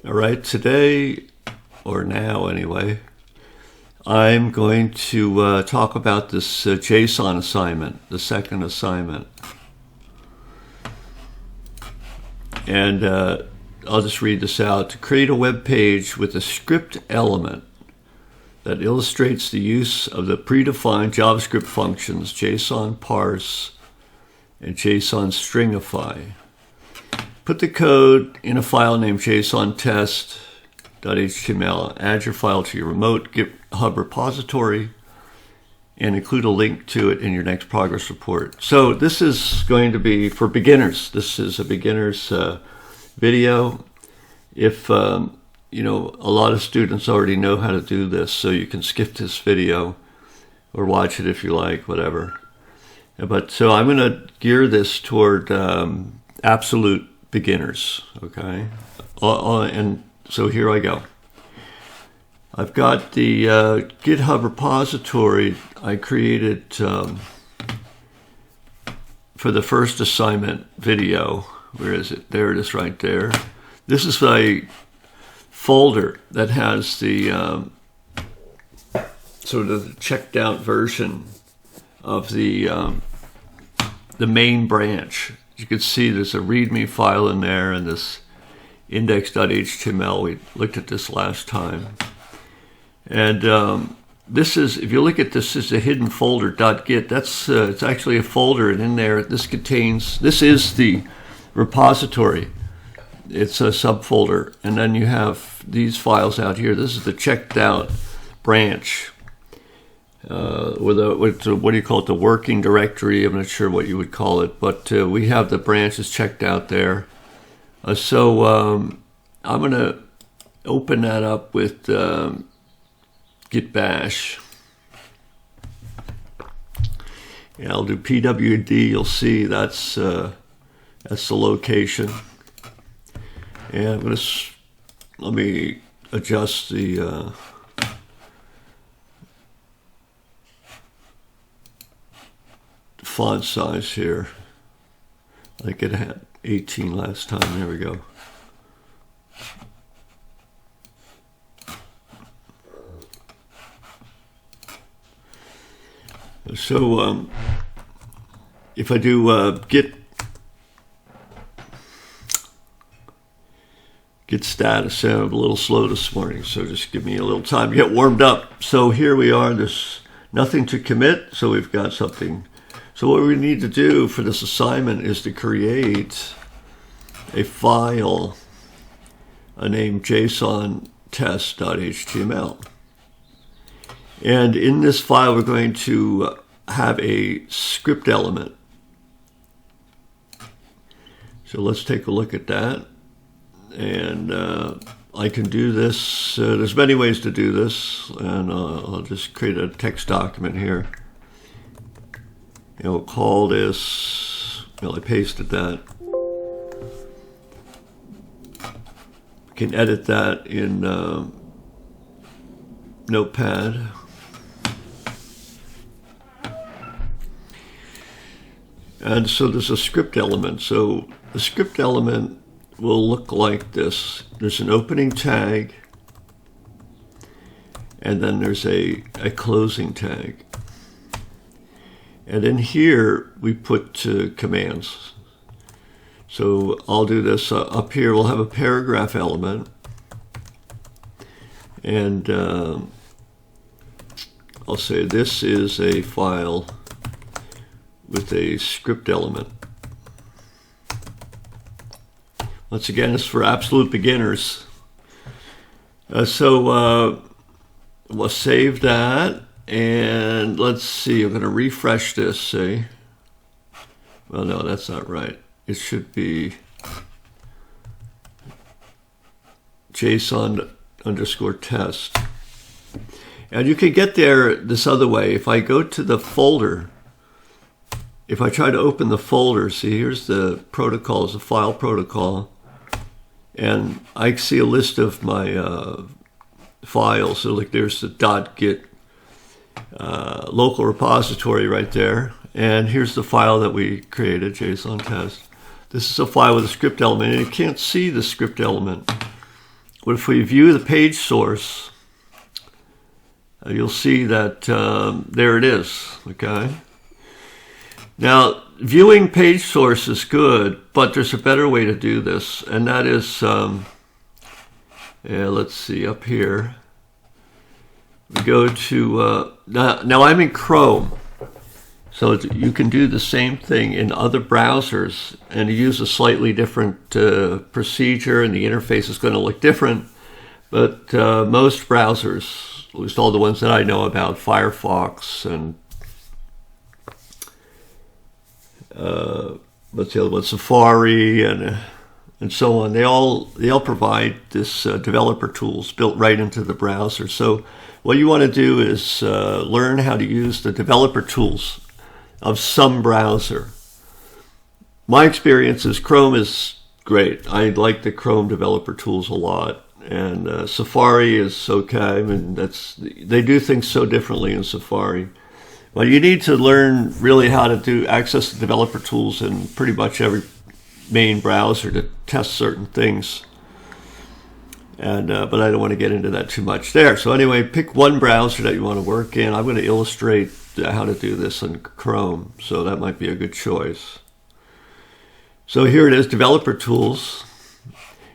All right, today, or now anyway, I'm going to talk about this JSON assignment, the second assignment. And I'll just read this out. To create a web page with a script element that illustrates the use of the predefined JavaScript functions JSON parse and JSON stringify. Put the code in a file named JSON test.html. Add your file to your remote GitHub repository and include a link to it in your next progress report. So this is going to be for beginners. This is a beginner's video. If you know, a lot of students already know how to do this, so you can skip this video or watch it if you like, whatever. But so I'm going to gear this toward absolute beginners, okay? And so here I go. I've got the GitHub repository I created for the first assignment video. Where is it? There it is right there. This is a folder that has the sort of checked out version of the main branch. You can see there's a README file in there and this index.html. We looked at this last time. And this is, if you look at this, is a hidden folder, .git. That's it's actually a folder, and in there, this is the repository. It's a subfolder. And then you have these files out here. This is the checked out branch. What do you call it? The working directory. I'm not sure what you would call it, but we have the branches checked out there. So I'm going to open that up with git bash. Yeah, I'll do pwd. You'll see that's the location. And I'm going to let me adjust the font size here. I think it had 18 last time. There we go. So if I do git status, I'm a little slow this morning, so just give me a little time to get warmed up. So here we are. There's nothing to commit, so we've got something. So what we need to do for this assignment is to create a file named JSON test.html. And in this file, we're going to have a script element. So let's take a look at that. And I can do this. There's many ways to do this. And I'll just create a text document here. And we'll call this, well, I pasted that. I can edit that in Notepad. And so there's a script element. So the script element will look like this. There's an opening tag, and then there's a closing tag. And in here, we put commands. So I'll do this up here. We'll have a paragraph element. And I'll say this is a file with a script element. Once again, it's for absolute beginners. So we'll save that. And let's see, I'm going to refresh this, see? Well, no, that's not right. It should be JSON _ test. And you can get there this other way. If I go to the folder, if I try to open the folder, see, here's the protocols, the file protocol. And I see a list of my files. So like there's the .git local repository right there. And here's the file that we created, JSON test. This is a file with a script element, and you can't see the script element But if we view the page source, you'll see that there it is, okay? Now, viewing page source is good, but there's a better way to do this, and that is, let's see, up here. We go to, now I'm in Chrome, so you can do the same thing in other browsers and use a slightly different procedure, and the interface is going to look different, but most browsers, at least all the ones that I know about, Firefox and what's the other one, Safari and so on, they all provide this developer tools built right into the browser. So what you want to do is learn how to use the developer tools of some browser. My experience is Chrome is great. I like the Chrome developer tools a lot, and Safari is okay. I mean, they do things so differently in Safari. Well, you need to learn really how to access the developer tools in pretty much every main browser to test certain things. And but I don't want to get into that too much there. So anyway, pick one browser that you want to work in. I'm going to illustrate how to do this in Chrome, so that might be a good choice. So here it is, developer tools.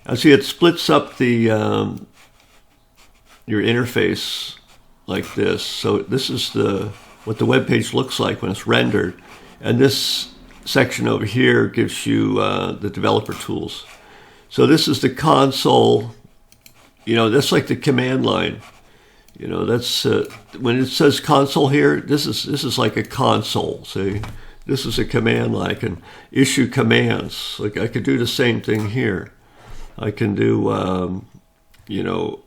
I see it splits up the your interface like this. So this is what the web page looks like when it's rendered, and this section over here gives you the developer tools. So this is the console. You know, that's like the command line. You know, that's when it says console here. This is like a console. See, this is a command line. I can issue commands. Like I could do the same thing here. I can do, you know,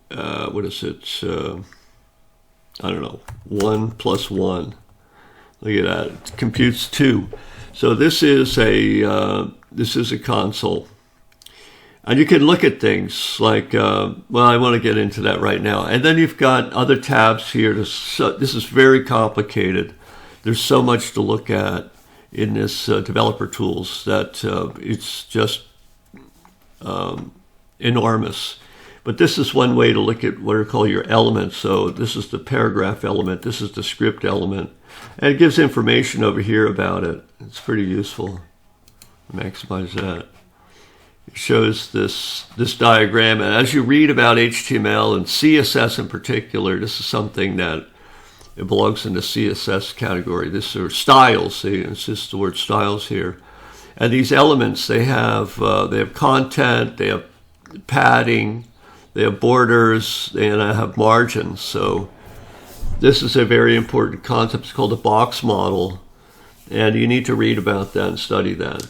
what is it? I don't know, 1 + 1. Look at that. It computes 2. So this is a console. And you can look at things like, well, I want to get into that right now. And then you've got other tabs here. This is very complicated. There's so much to look at in this developer tools that it's just enormous. But this is one way to look at what are called your elements. So this is the paragraph element. This is the script element. And it gives information over here about it. It's pretty useful. Maximize that. It shows this diagram, and as you read about HTML and CSS in particular, this is something that it belongs in the CSS category. This are styles. See, it's just the word styles here. And these elements, they have content, they have padding, they have borders, and I have margins. So this is a very important concept. It's called the box model, and you need to read about that and study that.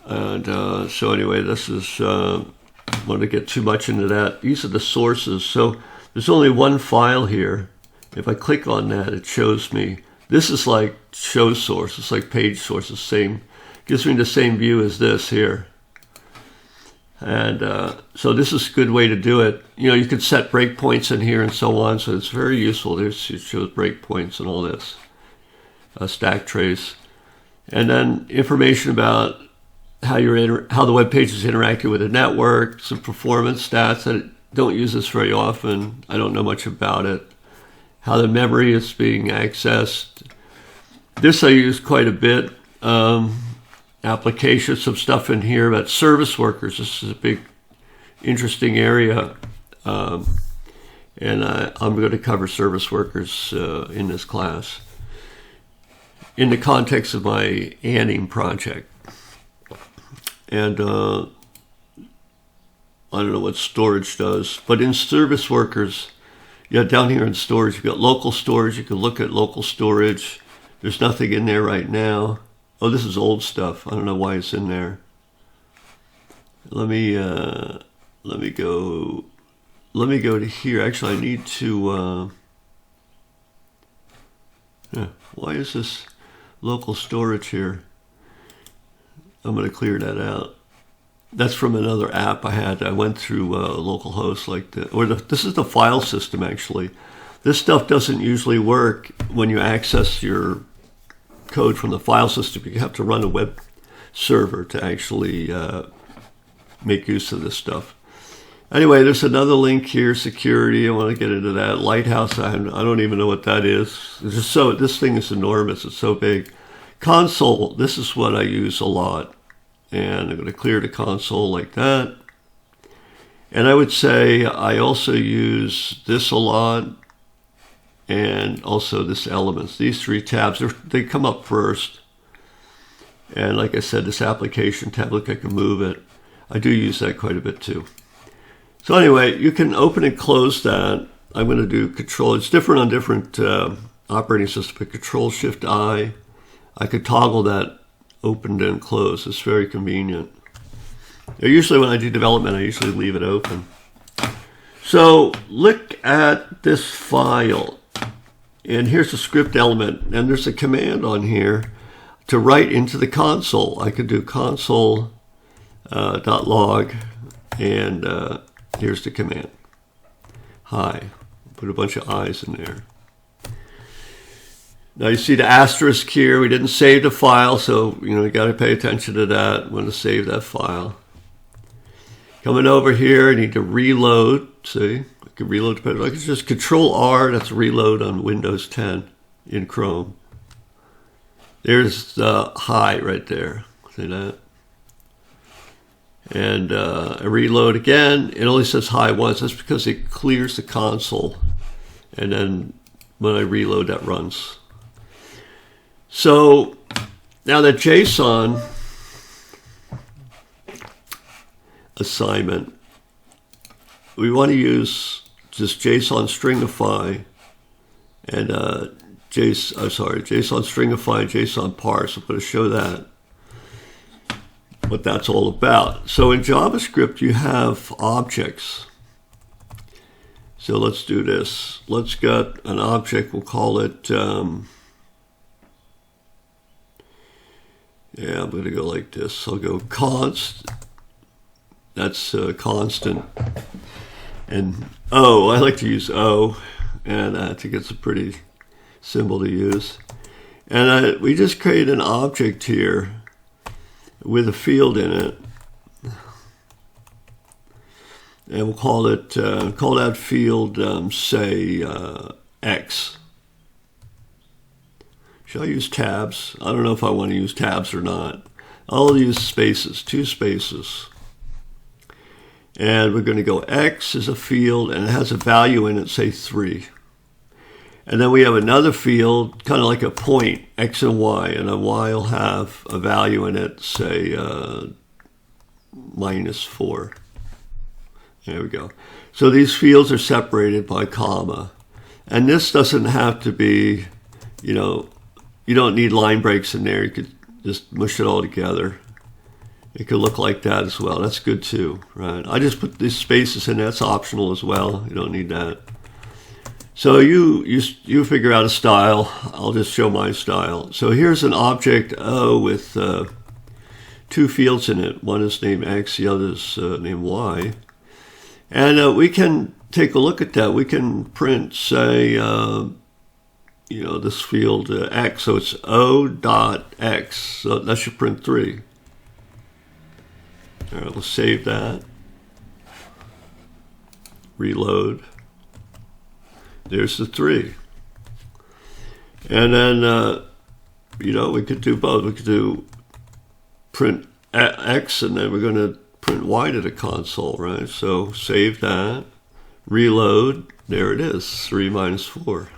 And so anyway, this is, I don't want to get too much into that. These are the sources. So there's only one file here. If I click on that, it shows me, this is like show source. It's like page source. The same, gives me the same view as this here. And so this is a good way to do it. You know, you can set breakpoints in here and so on. So it's very useful. It shows breakpoints and all this. Stack trace. And then information about how the web page is interacting with the network, some performance stats. I don't use this very often. I don't know much about it. How the memory is being accessed. This I use quite a bit. Applications, some stuff in here about service workers. This is a big, interesting area. And I'm going to cover service workers in this class in the context of my ANIM project. And I don't know what storage does, but in service workers, yeah, down here in storage, you've got local storage. You can look at local storage. There's nothing in there right now. Oh, this is old stuff. I don't know why it's in there. Let me go to here. Actually, I need to. Why is this local storage here? I'm going to clear that out. That's from another app I had. I went through localhost like that. This is the file system, actually. This stuff doesn't usually work when you access your code from the file system. You have to run a web server to actually make use of this stuff. Anyway, there's another link here, security. I want to get into that. Lighthouse, I don't even know what that is. It's just this thing is enormous. It's so big. Console, this is what I use a lot. And I'm going to clear the console like that. And I would say I also use this a lot. And also this elements. These three tabs, they come up first. And like I said, this application tab, look, I can move it. I do use that quite a bit too. So anyway, you can open and close that. I'm going to do Control. It's different on different operating systems, but Control-Shift-I. I could toggle that opened and closed. It's very convenient. Usually when I do development, I usually leave it open. So look at this file. And here's a script element. And there's a command on here to write into the console. I could do console.log and here's the command. Hi. Put a bunch of I's in there. Now you see the asterisk here. We didn't save the file, so you got to pay attention to that. I'm going to save that file. Coming over here, I need to reload. See, I can reload. I can just Control R. That's reload on Windows 10 in Chrome. There's the hi right there. See that? And I reload again. It only says hi once. That's because it clears the console. And then when I reload, that runs. So now that JSON assignment, we want to use just JSON Stringify and JSON Stringify, JSON parse. I'm going to show that. What that's all about. So in JavaScript, you have objects. So let's do this. Let's get an object. We'll call it, I'm going to go like this. I'll go const. That's constant. And O, I like to use O. And I think it's a pretty symbol to use. And we just create an object here with a field in it, and we'll call that field say X. Should I use tabs? I don't know if I want to use tabs or not. I'll use spaces, 2 spaces, and we're going to go X is a field, and it has a value in it, say 3. And then we have another field, kind of like a point, X and Y, and a Y will have a value in it, say -4. There we go. So these fields are separated by comma. And this doesn't have to be, you don't need line breaks in there. You could just mush it all together. It could look like that as well. That's good too, right? I just put these spaces in. That's optional as well. You don't need that. So you figure out a style. I'll just show my style. So here's an object O with 2 fields in it. One is named X, the other is named Y. And we can take a look at that. We can print, say, this field X. So it's O.X. So that should print 3. All right, we'll save that. Reload. There's the 3. And then, we could do both. We could do print X, and then we're going to print Y to the console, right? So save that, reload, there it is, 3 minus 4.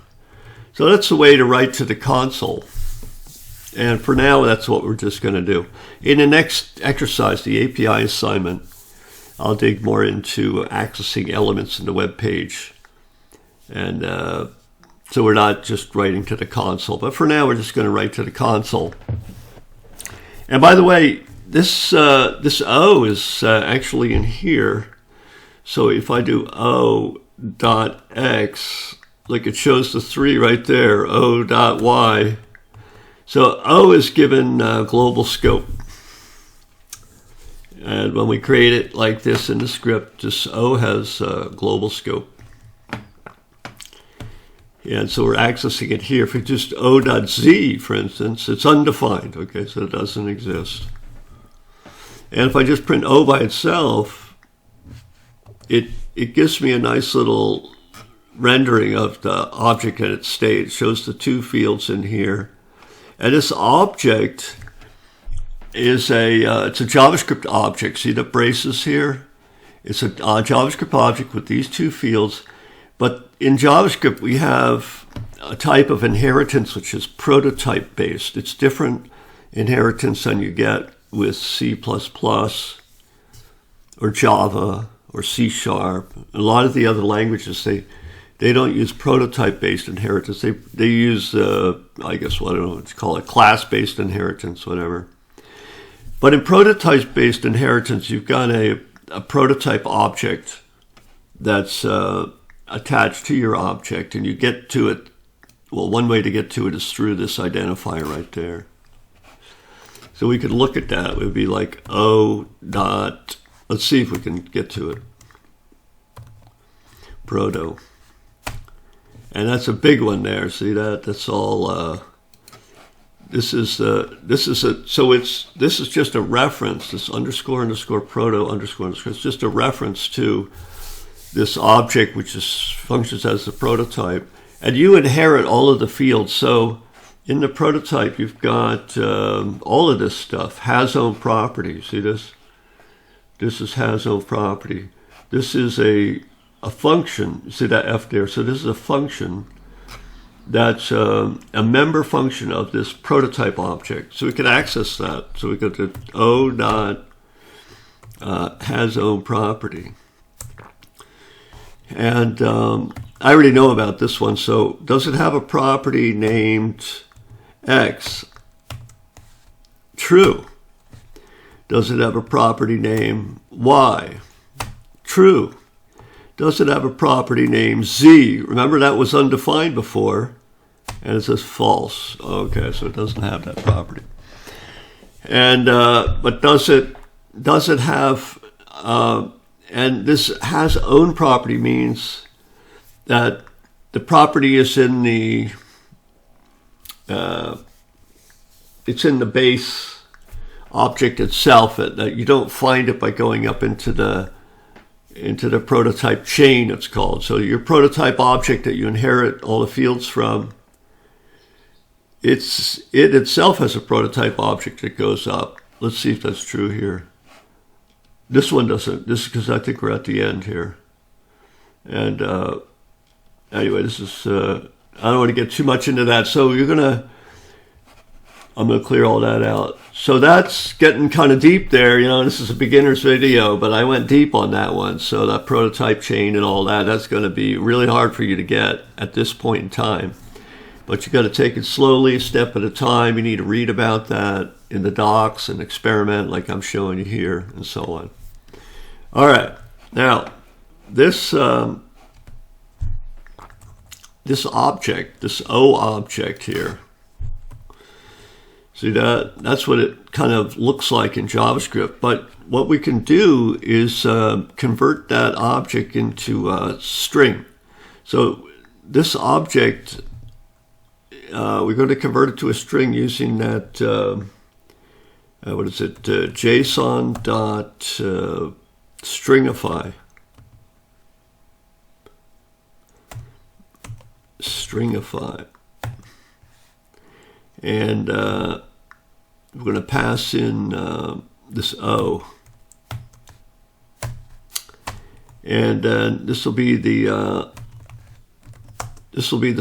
So that's the way to write to the console. And for now, that's what we're just going to do. In the next exercise, the API assignment, I'll dig more into accessing elements in the web page. And so we're not just writing to the console. But for now, we're just going to write to the console. And by the way, this O is actually in here. So if I do O.X, like it shows the 3 right there, O.Y. So O is given global scope. And when we create it like this in the script, this O has global scope. And so we're accessing it here. If we just O.Z, for instance, it's undefined, okay, so it doesn't exist. And if I just print O by itself, it gives me a nice little rendering of the object in its state. It shows the two fields in here. And this object is it's a JavaScript object. See the braces here? It's a JavaScript object with these two fields. But in JavaScript, we have a type of inheritance which is prototype based. It's different inheritance than you get with C++ or Java or C#. A lot of the other languages, they don't use prototype-based inheritance. They use, I guess, I don't know what to call it, class-based inheritance, whatever. But in prototype-based inheritance, you've got a prototype object that's attached to your object, and you get to it. Well, one way to get to it is through this identifier right there. So we could look at that. It would be like O dot. Let's see if we can get to it. Proto. And that's a big one there. See that? That's all. This is just a reference. This underscore proto underscore. It's just a reference to this object, which functions as the prototype. And you inherit all of the fields. So in the prototype, you've got all of this stuff. Has own property. See this? This is has own property. This is a function. See that F there? So this is a function that's a member function of this prototype object. So we can access that. So we go to O dot has own property. And I already know about this one. So does it have a property named X? True. Does it have a property named Y? True. Does it have a property named Z? Remember that was undefined before, and it says false. Okay, so it doesn't have that property. And but does it have? And this has own property means that the property is in the it's in the base object itself. That you don't find it by going up into the prototype chain, it's called. So your prototype object that you inherit all the fields from, it itself has a prototype object that goes up. Let's see if that's true here. This one doesn't. This is because I think we're at the end here. And anyway, this is, I don't want to get too much into that. So I'm going to clear all that out. So that's getting kind of deep there. You know, this is a beginner's video, but I went deep on that one. So that prototype chain and all that, that's going to be really hard for you to get at this point in time. But you got to take it slowly, a step at a time. You need to read about that in the docs and experiment like I'm showing you here and so on. All right. Now, this object, this O object here, see that's what it kind of looks like in JavaScript. But what we can do is convert that object into a string. So this object, we're going to convert it to a string using that, what is it, JSON dot stringify. Stringify. And we're going to pass in this O. And this will be the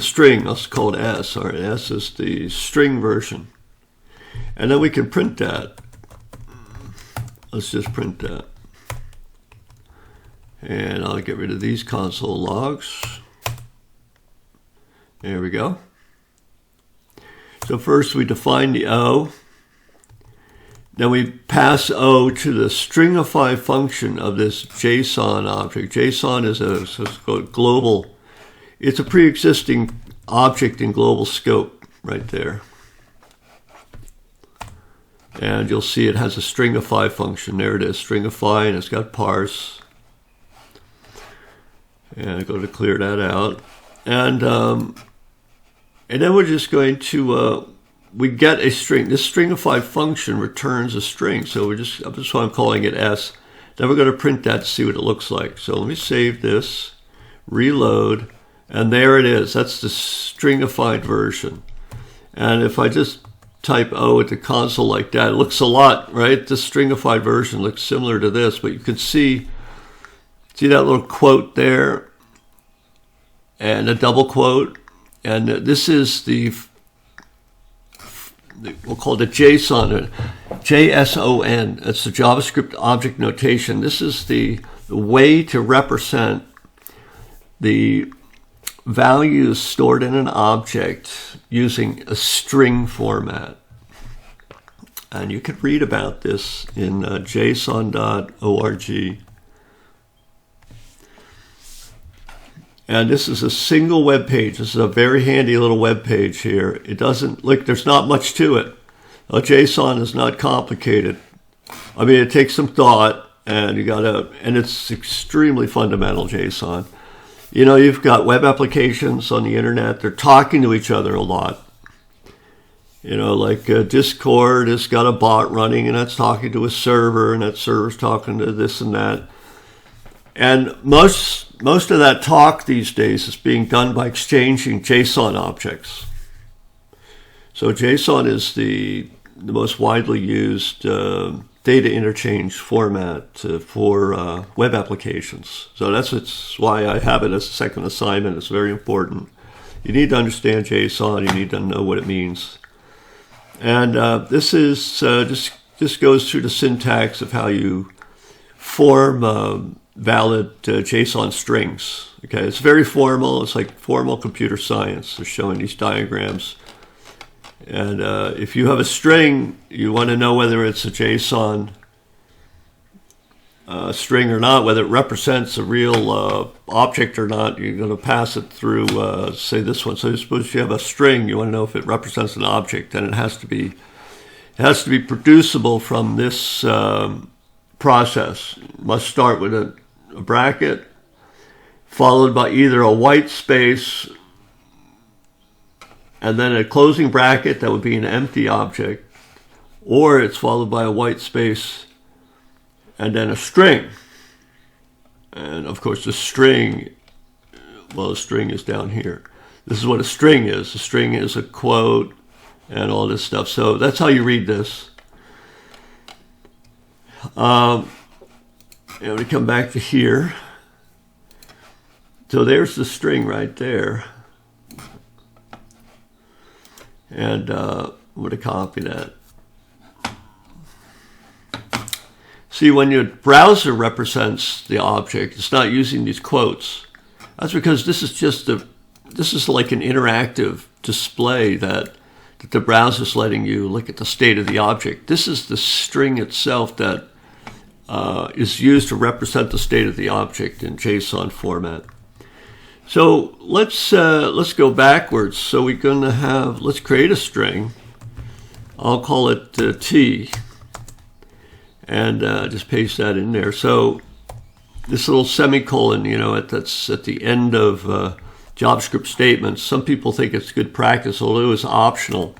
string. Let's call it S. All right, S is the string version. And then we can print that. Let's just print that. And I'll get rid of these console logs. There we go. So first we define the O. Then we pass O to the stringify function of this JSON object. JSON is a global. It's a pre-existing object in global scope right there. And you'll see it has a stringify function. There it is, stringify, and it's got parse. And I'm going to clear that out. And then we're just going to, we get a string. This stringify function returns a string. So that's why I'm calling it S. Then we're going to print that to see what it looks like. So let me save this, reload, and there it is. That's the stringified version. And if I just type O at the console like that, it looks a lot, right? The stringified version looks similar to this, but you can see that little quote there and a double quote. And this is we'll call it JSON, JSON. It's the JavaScript object notation. This is the way to represent the values stored in an object using a string format. And you can read about this in json.org. And this is a single web page. This is a very handy little web page here. It doesn't, look, there's not much to it. JSON is not complicated. I mean, it takes some thought, and and it's extremely fundamental, JSON. You know, you've got web applications on the internet. They're talking to each other a lot. You know, like Discord has got a bot running, and that's talking to a server, and that server's talking to this and that. And most of that talk these days is being done by exchanging JSON objects. So JSON is the most widely used data interchange format for web applications. So that's why I have it as a second assignment. It's very important. You need to understand JSON. You need to know what it means. And this is just goes through the syntax of how you form valid JSON strings. Okay, it's very formal. It's like formal computer science. They're showing these diagrams. And if you have a string, you want to know whether it's a JSON string or not, whether it represents a real object or not. You're going to pass it through, say this one. So suppose you have a string, you want to know if it represents an object, and it has to be producible from this process. It must start with a bracket, followed by either a white space and then a closing bracket that would be an empty object, or it's followed by a white space and then a string. And of course the string is down here. This is what a string is. A string is a quote and all this stuff. So that's how you read this. And we come back to here. So there's the string right there. And I'm going to copy that. See, when your browser represents the object, it's not using these quotes. That's because this is like an interactive display that the browser's letting you look at the state of the object. This is the string itself that is used to represent the state of the object in JSON format. So let's go backwards. So we're going to let's create a string. I'll call it T, and just paste that in there. So this little semicolon, you know, that's at the end of JavaScript statements. Some people think it's good practice, although it's optional.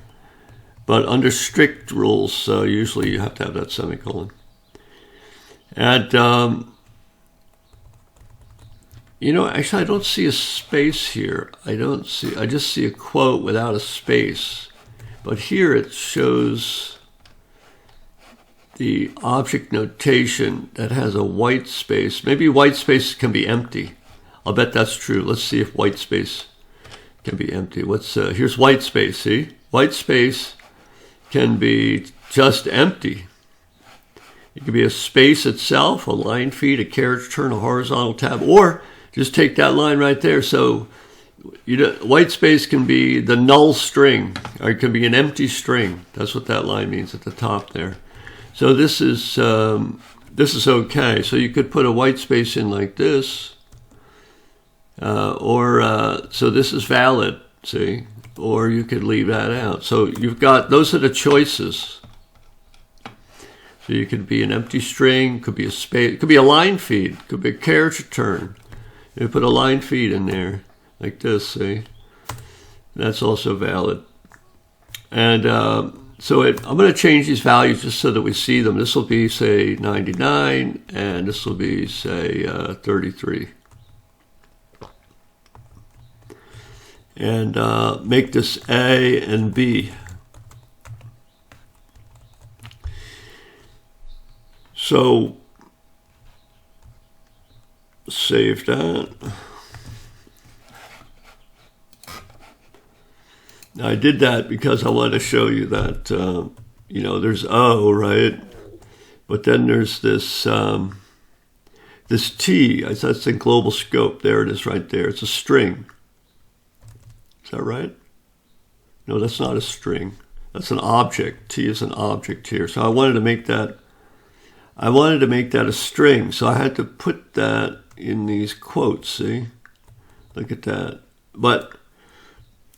But under strict rules, usually you have to have that semicolon. And, you know, actually I don't see a space here. I just see a quote without a space. But here it shows the object notation that has a white space. Maybe white space can be empty. I'll bet that's true. Let's see if white space can be empty. Here's white space, see? White space can be just empty. It could be a space itself, a line feed, a carriage turn, a horizontal tab, or just take that line right there. So white space can be the null string, or it can be an empty string. That's what that line means at the top there. So this is okay. So you could put a white space in like this, so this is valid, see, or you could leave that out. So you've got, those are the choices. So you could be an empty string, could be a space, could be a line feed, could be a carriage turn. You put a line feed in there like this, see? That's also valid. And So I'm going to change these values just so that we see them. This will be, say, 99, and this will be, say, 33. And make this A and B. So save that. Now I did that because I want to show you that, you know, there's O, right? But then there's this, this T, that's in global scope. There it is right there. It's a string. Is that right? No, that's not a string. That's an object. T is an object here. So I wanted to make that a string. So I had to put that in these quotes, see? Look at that. But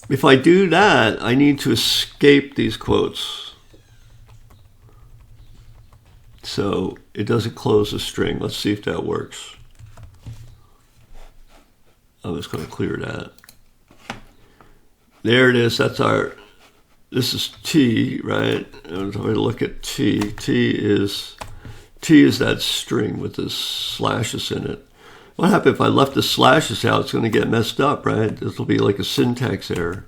if I do that, I need to escape these quotes. So it doesn't close the string. Let's see if that works. I'm just going to clear that. There it is. That's this is T, right? And if I look at T, T is that string with the slashes in it. What happens if I left the slashes out? It's going to get messed up, right? This will be like a syntax error.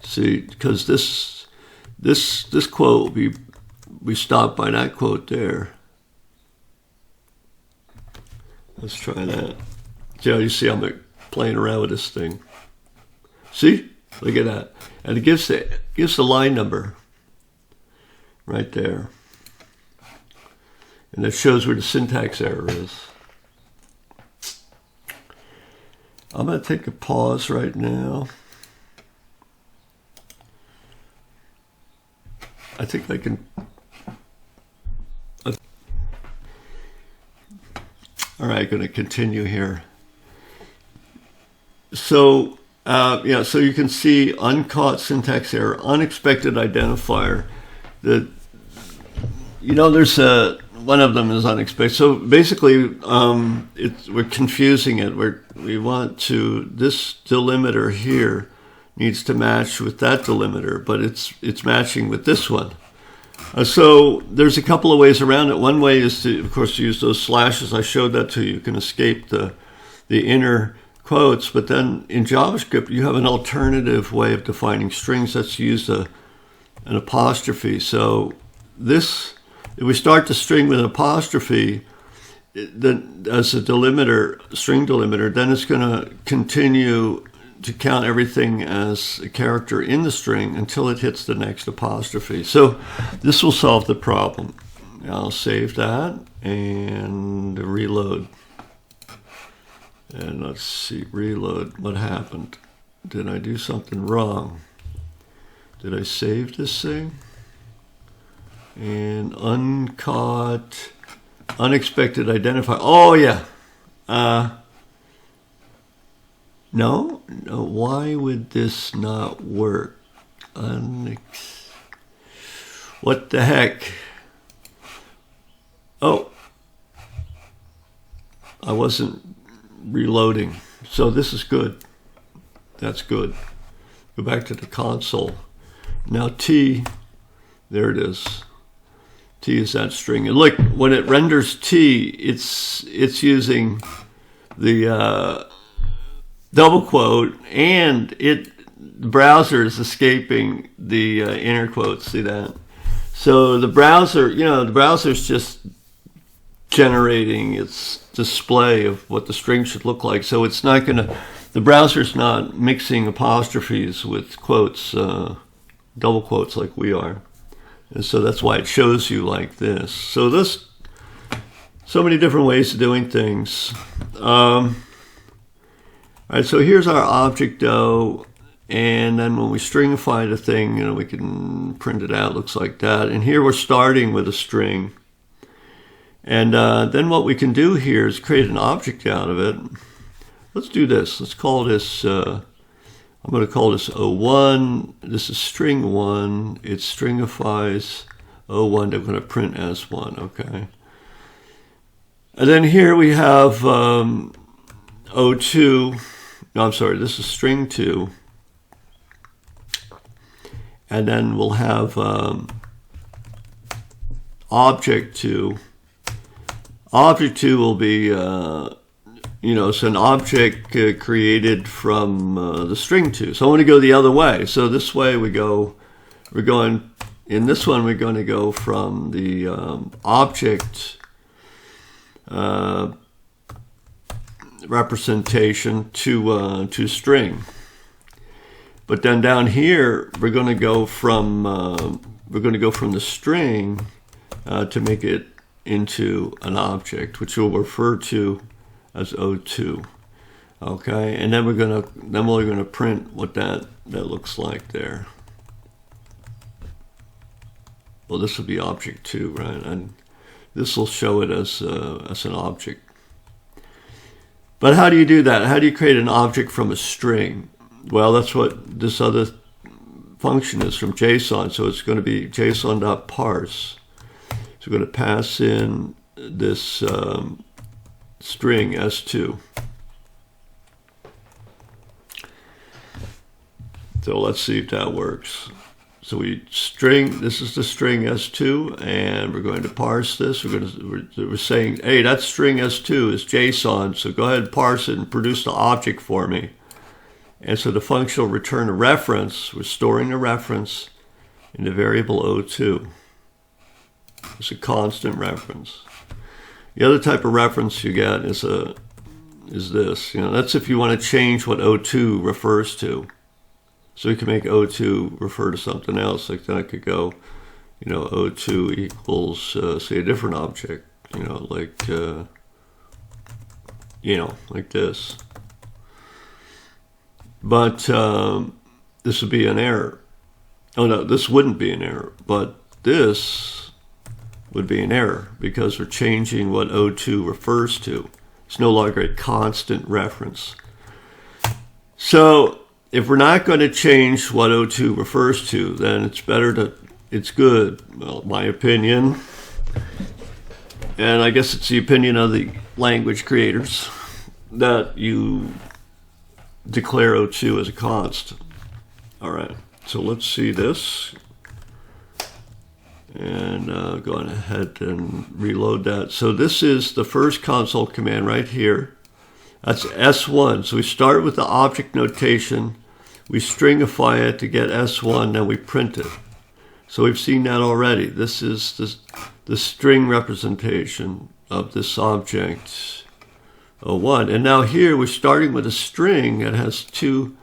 See, because this quote will be stopped by that quote there. Let's try that. See how you see I'm playing around with this thing. See? Look at that. And it gives the line number right there. And that shows where the syntax error is. I'm going to take a pause right now. I think I can. All right, going to continue here. So, yeah, so you can see uncaught syntax error, unexpected identifier. There's one of them is unexpected. So basically, we're confusing it. We want to, this delimiter here needs to match with that delimiter, but it's matching with this one. So there's a couple of ways around it. One way is to, of course, use those slashes. I showed that to you. You can escape the inner quotes, but then in JavaScript, you have an alternative way of defining strings. That's use an apostrophe. So this, if we start the string with an apostrophe, then as a delimiter, string delimiter, then it's going to continue to count everything as a character in the string until it hits the next apostrophe. So this will solve the problem. I'll save that and reload. And let's see, reload. What happened? Did I do something wrong? Did I save this thing? And uncaught, unexpected identifier. Oh, yeah. No, why would this not work? What the heck? Oh, I wasn't reloading. So this is good. That's good. Go back to the console. Now T, there it is. T is that string. And look, when it renders T, it's using the double quote, and the browser is escaping the inner quotes. See that? So the browser, the browser's just generating its display of what the string should look like. So it's not going to, the browser's not mixing apostrophes with quotes, double quotes like we are. And so that's why it shows you like this. So so many different ways of doing things. All right, so here's our object O, and then when we stringify the thing, we can print it out, looks like that. And here we're starting with a string. And then what we can do here is create an object out of it. Let's do this. Let's call this, I'm going to call this O1. This is string 1. It stringifies O1 that we're going to print as 1, okay? And then here we have O2. No, I'm sorry, this is string 2. and then we'll have object 2. Object 2 will be, it's an object created from the string 2. So I want to go the other way. So this way in this one, we're going to go from the object representation to string. But then down here, we're going to go from the string to make it into an object, which we'll refer to as O2. Okay, and then we're going to print what that looks like there. Well, this will be object 2, right? And this will show it as an object. But how do you do that? How do you create an object from a string? Well, that's what this other function is from JSON. So it's going to be JSON.parse. So we're going to pass in this string S2. So let's see if that works. So this is the string S2, and we're going to parse this. We're saying, hey, that string S2 is JSON, so go ahead and parse it and produce the object for me. And so the function will return a reference. We're storing a reference in the variable O2. It's a constant reference. The other type of reference you get is this. That's if you want to change what O2 refers to. So we can make O2 refer to something else. Like then I could go, O2 equals, say, a different object, like this. But this would be an error. Oh, no, this wouldn't be an error. But this would be an error because we're changing what O2 refers to. It's no longer a constant reference. So if we're not going to change what O2 refers to, then it's good, well, my opinion, and I guess it's the opinion of the language creators, that you declare O2 as a const. All right, so let's see this, and go ahead and reload that. So this is the first console command right here. That's S1. So we start with the object notation. We stringify it to get S1, then we print it. So we've seen that already. This is the string representation of this object O1. And now here we're starting with a string that has two.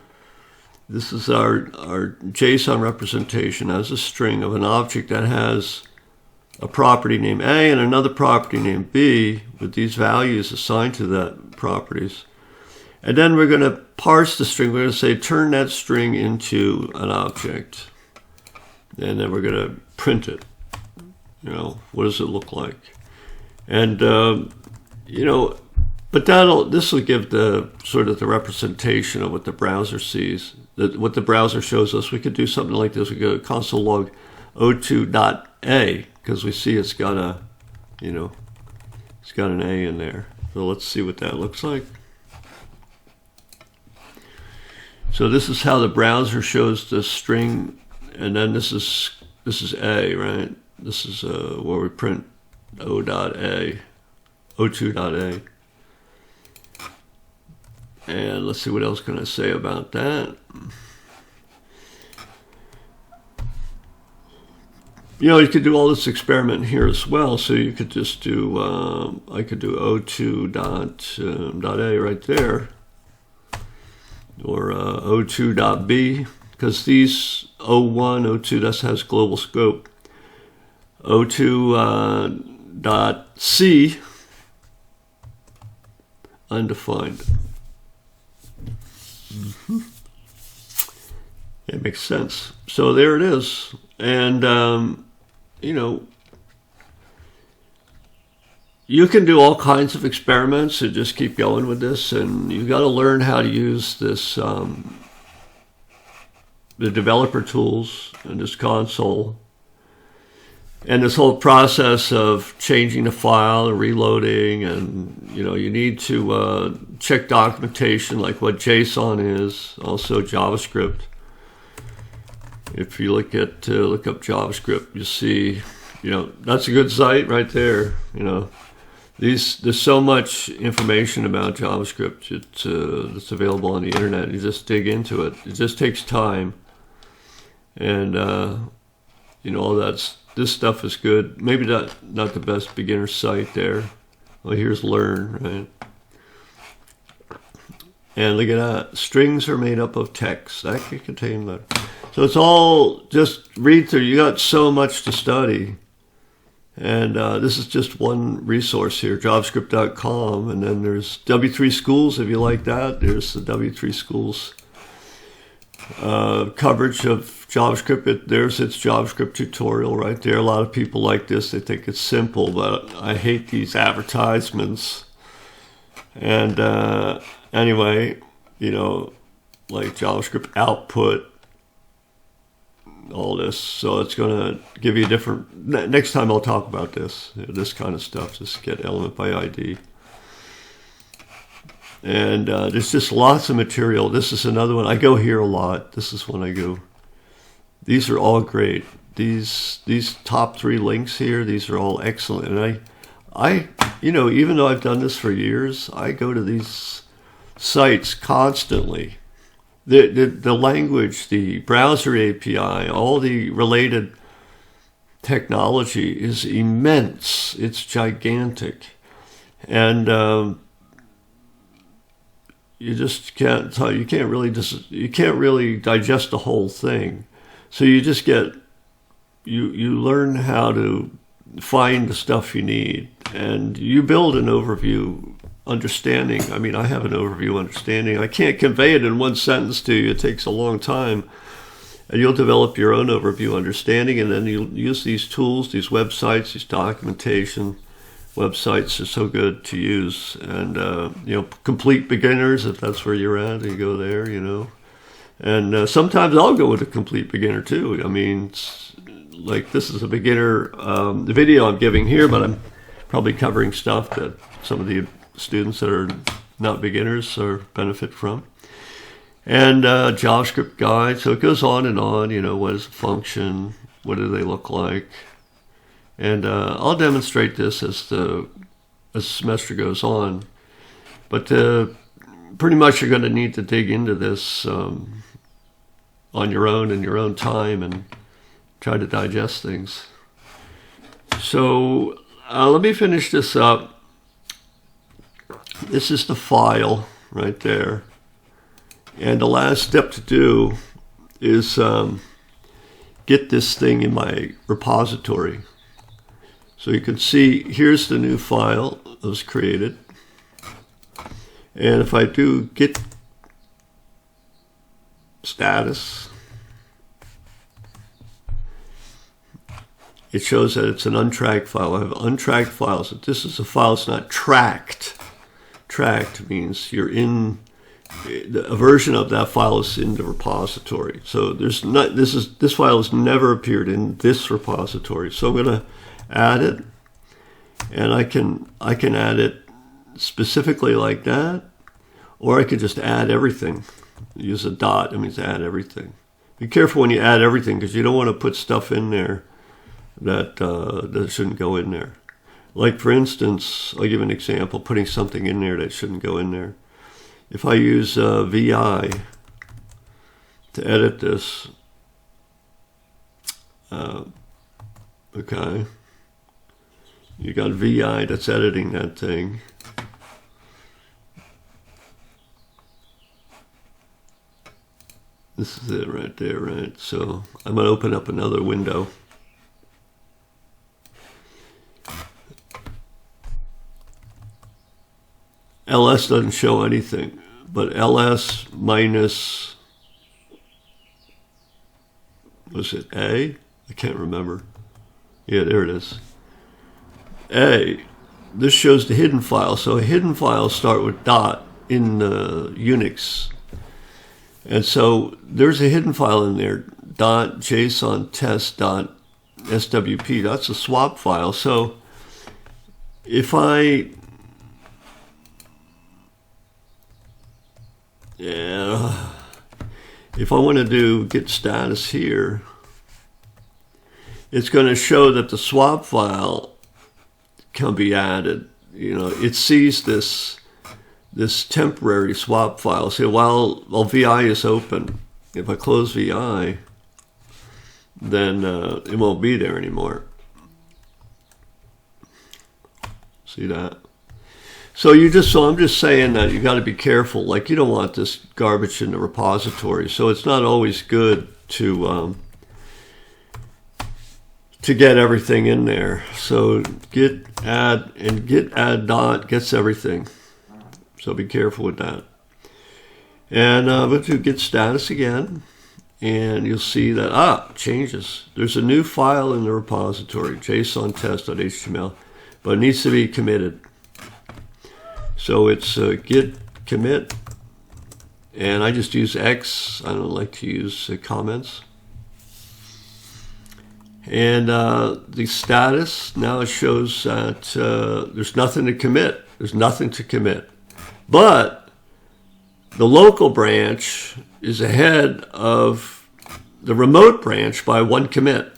This is our JSON representation as a string of an object that has a property named A and another property named B with these values assigned to that properties. And then we're going to parse the string. We're going to say, turn that string into an object. And then we're going to print it. What does it look like? And, but this will give the sort of the representation of what the browser sees. What the browser shows us. We could do something like this. We go console log o2.a because we see it's got a, it's got an A in there. So let's see what that looks like. So this is how the browser shows the string, and then this is A, right? This is where we print O.A, O2.A. And let's see what else can I say about that. You could do all this experiment here as well. So you could just do, I could do O2.A right there. Or O2.B, because these O1, O2, that has global scope. O2.C, undefined. It makes sense. So there it is. And, you can do all kinds of experiments and just keep going with this, and you've got to learn how to use this, the developer tools and this console, and this whole process of changing the file and reloading, and you need to check documentation like what JSON is, also JavaScript. If you look up JavaScript, you see, that's a good site right there. There's so much information about JavaScript that's available on the internet. You just dig into it. It just takes time, and all this stuff is good. Maybe not the best beginner site there. Well, here's Learn, right? And look at that. Strings are made up of text. That can contain letters. So it's all just read through. You got so much to study. And this is just one resource here, javascript.com. And then there's W3 Schools, if you like that. There's the W3 Schools coverage of JavaScript. There's its JavaScript tutorial right there. A lot of people like this. They think it's simple, but I hate these advertisements. And anyway, like JavaScript output, all this. So it's going to give you a different... Next time I'll talk about this kind of stuff. Just get element by ID. And there's just lots of material. This is another one. I go here a lot. This is when I go. These are all great. These top 3 links here, these are all excellent. And I even though I've done this for years, I go to these sites constantly. The language, the browser API, all the related technology is immense. It's gigantic. And you just can't tell. You can't really digest the whole thing. So you just you learn how to find the stuff you need, and you build an overview understanding. I mean, I have an overview understanding. I can't convey it in one sentence to you. It takes a long time. And you'll develop your own overview understanding, and then you'll use these tools, these websites, these documentation websites are so good to use. And, complete beginners, if that's where you're at, you go there, And sometimes I'll go with a complete beginner too. I mean, like this is a beginner the video I'm giving here, but I'm probably covering stuff that some of the students that are not beginners or benefit from. And JavaScript guide. So it goes on and on. What is a function? What do they look like? And I'll demonstrate this as the semester goes on. But pretty much you're going to need to dig into this on your own in your own time and try to digest things. So let me finish this up. This is the file right there. And the last step to do is get this thing in my repository. So you can see here's the new file that was created. And if I do git status, it shows that it's an untracked file. I have untracked files. If this is a file that's not tracked, tracked means you're in a version of that file is in the repository. So there's not this file has never appeared in this repository. So I'm going to add it, and I can add it specifically like that, or I could just add everything. Use a dot. It means add everything. Be careful when you add everything, because you don't want to put stuff in there that shouldn't go in there. Like, for instance, I'll give an example, putting something in there that shouldn't go in there. If I use VI to edit this, okay, you got VI that's editing that thing. This is it right there, right? So I'm going to open up another window. LS doesn't show anything, but LS minus, was it A? I can't remember. Yeah, there it is. A, this shows the hidden file. So hidden files start with dot in Unix. And so there's a hidden file in there, .json test.swp. That's a swap file. So if I if I want to do git status here, it's going to show that the swap file can be added. You know, it sees this temporary swap file. So while VI is open, if I close VI, then it won't be there anymore. See that? So I'm just saying that you got to be careful. Like, you don't want this garbage in the repository. So it's not always good to get everything in there. So git add and git add dot gets everything. So be careful with that. And I'm going to git status again, and you'll see that changes. There's a new file in the repository, JSON test.html, but it needs to be committed. So it's git commit, and I just use X. I don't like to use comments. And the status now shows that there's nothing to commit. There's nothing to commit. But the local branch is ahead of the remote branch by 1 commit.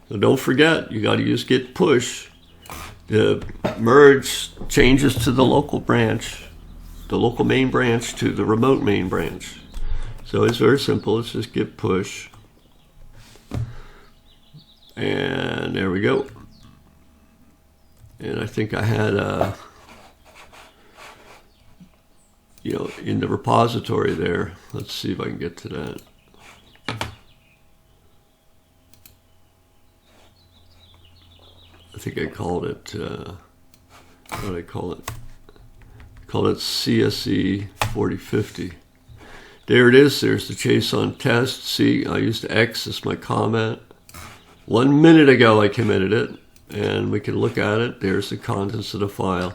So don't forget, you got to use git push. The merge changes to the local branch, the local main branch to the remote main branch. So it's very simple. It's just git push. And there we go. And I think I had in the repository there. Let's see if I can get to that. I think I called it, what did I call it? I called it CSE 4050. There it is. There's the JSON test. See, I used X as my comment. 1 minute ago I committed it, and we can look at it. There's the contents of the file.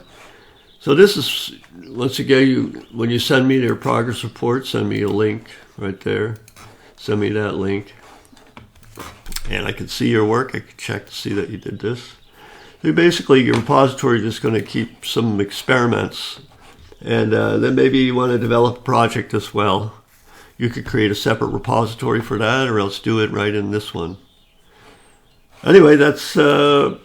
So this is, once again, when you send me their progress report, send me a link right there. Send me that link. And I can see your work. I can check to see that you did this. So basically, your repository is just going to keep some experiments. And then maybe you want to develop a project as well. You could create a separate repository for that, or else do it right in this one. Anyway, that's the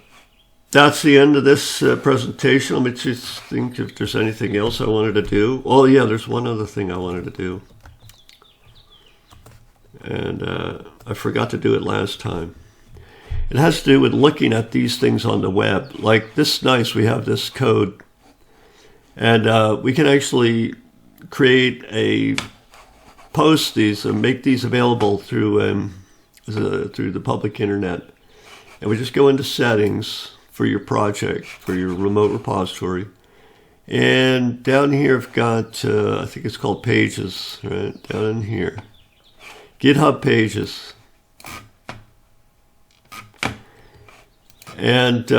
end of this presentation. Let me just think if there's anything else I wanted to do. Oh, yeah, there's one other thing I wanted to do. And I forgot to do it last time. It has to do with looking at these things on the web. Like this, nice, we have this code. And we can actually post these and make these available through the public internet. And we just go into settings for your project, for your remote repository. And down here I've got, I think it's called pages, right? Down in here. GitHub pages. And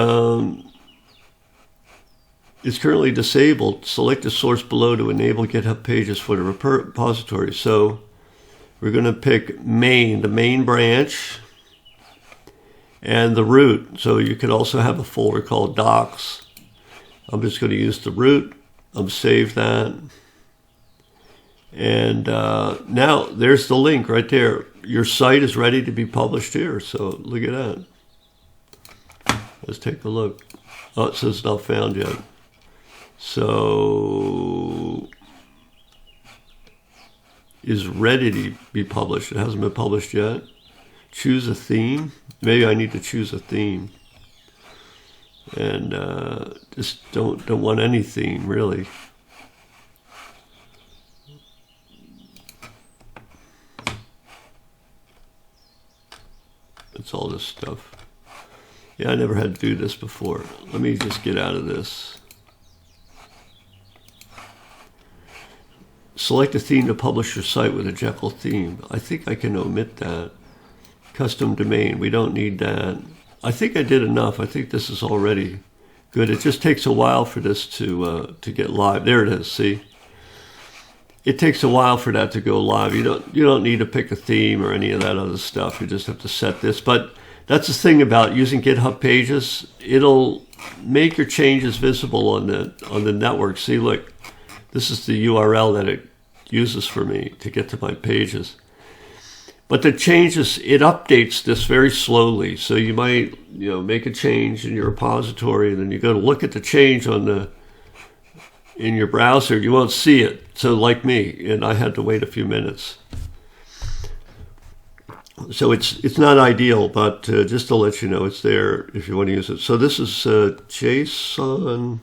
it's currently disabled. Select the source below to enable GitHub pages for the repository. So we're going to pick main, the main branch, and the root. So you could also have a folder called docs. I'm just going to use the root. I'll save that. And now there's the link right there. Your site is ready to be published here. So look at that. Let's take a look. Oh, it says not found yet. So is ready to be published. It hasn't been published yet. Choose a theme. Maybe I need to choose a theme. And just don't want any theme, really. It's all this stuff. Yeah, I never had to do this before. Let me just get out of this. Select a theme to publish your site with a Jekyll theme. I think I can omit that. Custom domain, we don't need that. I think I did enough. I think this is already good. It just takes a while for this to get live. There it is, see? It takes a while for that to go live. You don't need to pick a theme or any of that other stuff. You just have to set this. But that's the thing about using GitHub pages. It'll make your changes visible on the network. See, look, this is the URL that uses for me to get to my pages. But the changes, it updates this very slowly. So you might, make a change in your repository, and then you go to look at the change in your browser, you won't see it. So like me, and I had to wait a few minutes. So it's not ideal, but just to let you know, it's there if you want to use it. So this is JSON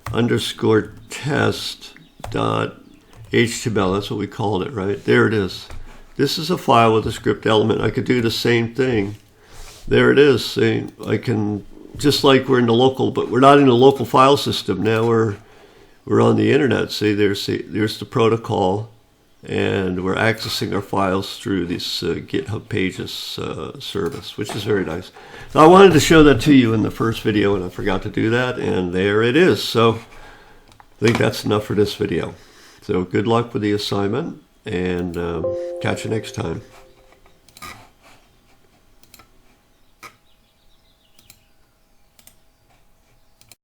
_test.html. That's what we called it, right? There it is. This is a file with a script element. I could do the same thing. There it is. See, I can, just like we're in the local, but we're not in the local file system. Now we're on the internet. See, there's the protocol, and we're accessing our files through this GitHub Pages service, which is very nice. So I wanted to show that to you in the first video, and I forgot to do that, and there it is. So I think that's enough for this video. So good luck with the assignment, and catch you next time.